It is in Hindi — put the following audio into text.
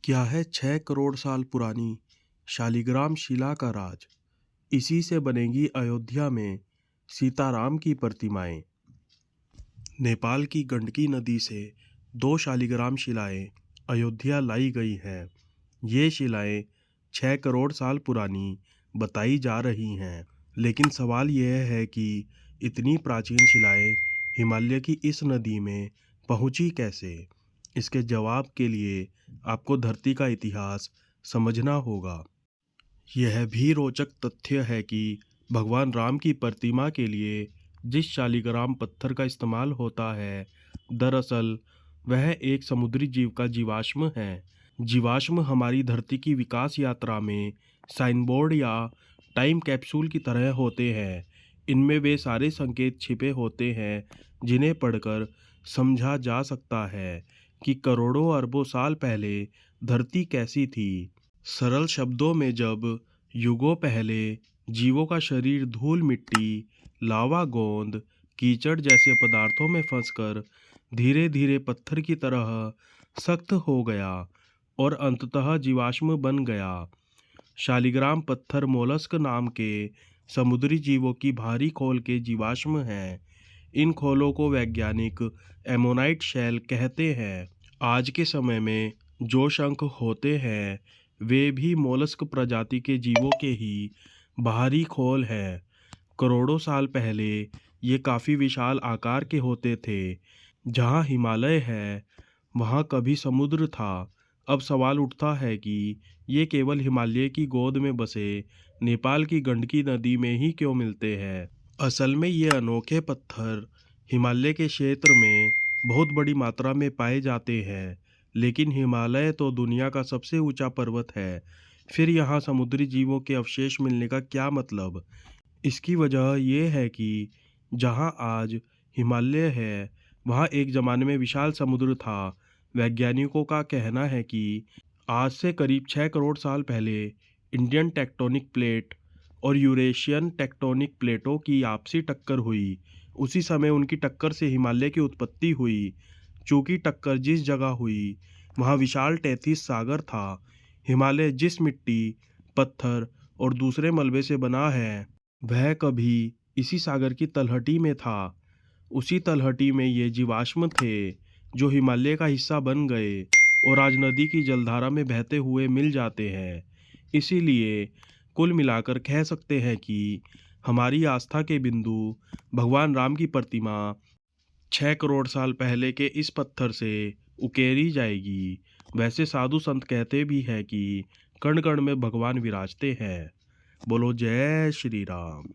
क्या है 6 करोड़ साल पुरानी शालिग्राम शिला का राज। इसी से बनेगी अयोध्या में सीताराम की प्रतिमाएं। नेपाल की गंडकी नदी से 2 शालिग्राम शिलाएं अयोध्या लाई गई हैं। ये शिलाएं 6 करोड़ साल पुरानी बताई जा रही हैं, लेकिन सवाल यह है कि इतनी प्राचीन शिलाएं हिमालय की इस नदी में पहुंची कैसे। इसके जवाब के लिए आपको धरती का इतिहास समझना होगा। यह भी रोचक तथ्य है कि भगवान राम की प्रतिमा के लिए जिस शालिग्राम पत्थर का इस्तेमाल होता है, दरअसल वह एक समुद्री जीव का जीवाश्म है। जीवाश्म हमारी धरती की विकास यात्रा में साइनबोर्ड या टाइम कैप्सूल की तरह होते हैं। इनमें वे सारे संकेत छिपे होते हैं जिन्हें पढ़कर समझा जा सकता है कि करोड़ों अरबों साल पहले धरती कैसी थी। सरल शब्दों में, जब युगों पहले जीवों का शरीर धूल मिट्टी, लावा, गोंद, कीचड़ जैसे पदार्थों में फंसकर धीरे धीरे पत्थर की तरह सख्त हो गया और अंततः जीवाश्म बन गया। शालिग्राम पत्थर मोलस्क नाम के समुद्री जीवों की भारी खोल के जीवाश्म हैं। इन खोलों को वैज्ञानिक एमोनाइट शेल कहते हैं। आज के समय में जो शंख होते हैं वे भी मोलस्क प्रजाति के जीवों के ही बाहरी खोल हैं। करोड़ों साल पहले ये काफ़ी विशाल आकार के होते थे। जहाँ हिमालय है वहाँ कभी समुद्र था। अब सवाल उठता है कि ये केवल हिमालय की गोद में बसे नेपाल की गंडकी नदी में ही क्यों मिलते हैं। असल में ये अनोखे पत्थर हिमालय के क्षेत्र में बहुत बड़ी मात्रा में पाए जाते हैं, लेकिन हिमालय तो दुनिया का सबसे ऊंचा पर्वत है। फिर यहाँ समुद्री जीवों के अवशेष मिलने का क्या मतलब। इसकी वजह यह है कि जहाँ आज हिमालय है वहाँ एक ज़माने में विशाल समुद्र था। वैज्ञानिकों का कहना है कि आज से करीब 6 करोड़ साल पहले इंडियन टेक्टोनिक प्लेट और यूरेशियन टेक्टोनिक प्लेटों की आपसी टक्कर हुई। उसी समय उनकी टक्कर से हिमालय की उत्पत्ति हुई। चूंकि टक्कर जिस जगह हुई वहाँ विशाल तैतीस सागर था। हिमालय जिस मिट्टी, पत्थर और दूसरे मलबे से बना है वह कभी इसी सागर की तलहटी में था। उसी तलहटी में ये जीवाश्म थे जो हिमालय का हिस्सा बन गए और आज नदी की जलधारा में बहते हुए मिल जाते हैं। इसीलिए कुल मिलाकर कह सकते हैं कि हमारी आस्था के बिंदु भगवान राम की प्रतिमा 6 करोड़ साल पहले के इस पत्थर से उकेरी जाएगी। वैसे साधु संत कहते भी हैं कि कण कण में भगवान विराजते हैं। बोलो जय श्री राम।